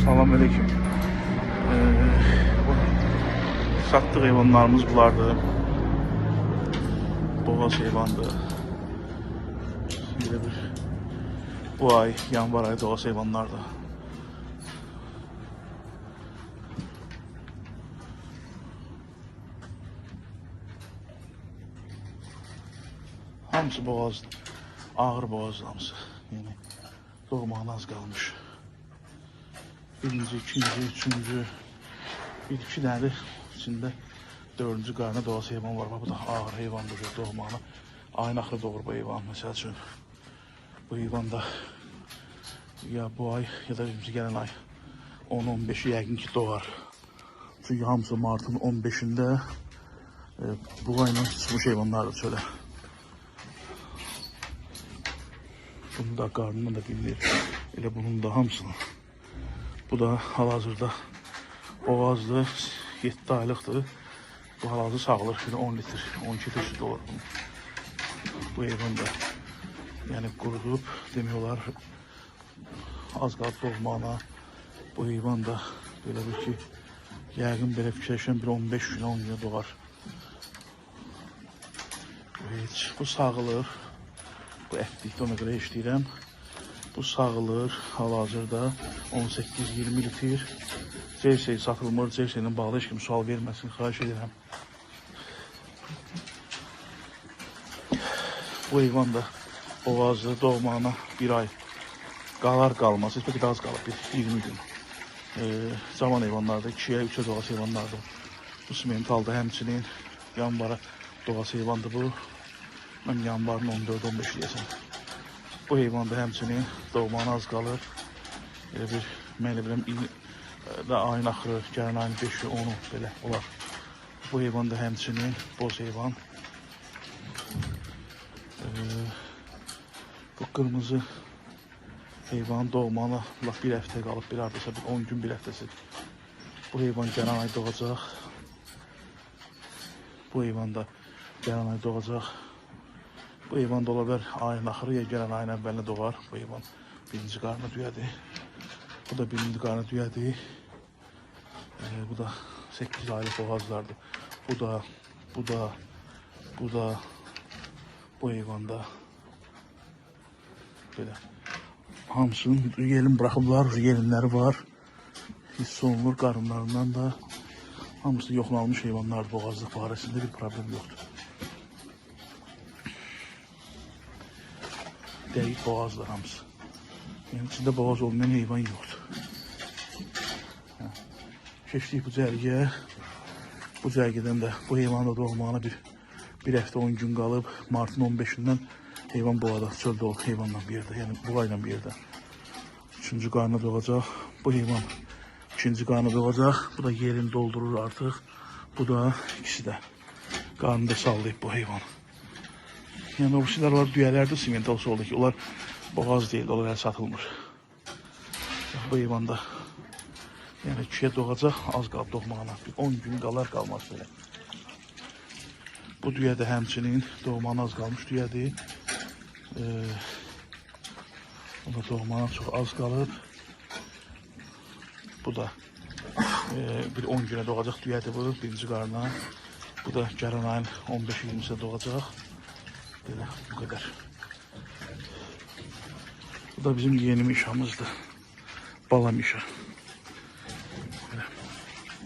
Salam aleyküm. Satdıq heyvanlarımız bulardır. Boğaz heyvandır. Belə bir bu ay, yanvar ayı boğaz heyvanlardır. Hamısı boğaz, ağır boğaz hamısı. Yani doğmağına az kalmış. Birinci, ikinci, üçüncü, bir iki tane içinde dördüncü qarnı doğası heyvan var. Bu da ağır heyvandır, doğmağına. Ayın axırı doğur bu heyvan. Mesela üçün bu heyvan da ya bu ay ya da birinci gələn ay 10-15'i yəqin ki doğar. Çünkü hamısı Mart'ın 15'inde bu ayla çıxmış heyvanlardır şöyle. Bunun da qarnından da bilinir. Elə bunun da hamısını. Bu da hal-hazırda boğazdır, 7 aylıqdır. Bu hal-hazırda sağılır, 10 litr, 12 litr süt olur bunun. Bu heyvan da yani qurudub, demiyorlar, az qalıb doğmağına. Bu heyvan da belə bir ki, yəqin belə fikirləşən bir 15 günə 10 günə doğar. Evet, bu sağılır. Bu ətlikdə ona görə işləyirəm. Bu sağılır hal-hazırda 18-20 litr. Cersey satılmır. Cersey'nin bağlı heç kim sual verməsin, xahiş edirəm. Bu heyvan da boğazlı doğmağına bir ay qalar qalmaz. Heç az qalıb, 20 gün. Cavan heyvanlardır, 2'ye 3'e doğası heyvanlardır. Bu simentalda həmçinin yanvara doğası heyvandır bu. Mən yanvarın 14-15 deyəsən. Bu heyvan da həmçinin doğmağına az qalır. Bir, mən elə biləm, ayın axırı, gələn ayın 5'i, 10'u belə olar. Bu heyvan da həmçinin boz heyvan. Bu kırmızı heyvanın doğmağına bir həftə qalıb, bir hardasa bir 10 gün, bir həftəsi. Bu heyvan gələn ay doğacaq. Bu heyvan da gələn ay doğacaq. Bu heyvan da ola bilər ayın axırı ya gələn ayın əvvəlinə doğar. Bu heyvan birinci qarnı düyədir. Bu da birinci qarnı düyədir. Bu da 8 aylıq boğazlardır. Bu da bu heyvan da belə. Hamısının yelin bırakıblar, yelinləri var. Hiss olunur qarınlarından da. Hamısı yoxlanılmış heyvanlar, boğazlıq barəsində bir problem yoxdur. Dəqiq boğazlar hamısı. Yəni içində boğaz olmayan heyvan yoxdur. Keçdik bu cərgəyə. Bu cərgədən də bu heyvanın da doğmağına bir həftə 10 gün qalıb. Martın 15'indən heyvan boğada, çöldə olub heyvanla bir yerdə. Yəni bu ayla bir yerdə. Üçüncü qarnı doğacaq. Bu heyvan ikinci qarnı doğacaq. Bu da yerini doldurur artıq. Bu da ikisi də qarnında sallayıb bu heyvan. Yəni o şeylər var, düyələrdir simental soldakı. Onlar boğaz deyil, onlar satılmır. Bu heyvan da yəni 2'ye doğacaq, az qalıb doğmağına. 10 gün qalar qalmaz belə. Bu düyə də həmçinin doğmağına az qalmış düyədir. O da doğmağına çox az qalıb. Bu da bir 10 günə doğacaq düyədir bu, birinci qarnına. Bu da gələn ayın 15-20'sində doğacaq. Belə, bu qədər. Bu da bizim yeni mişamızdır. Bala mişa.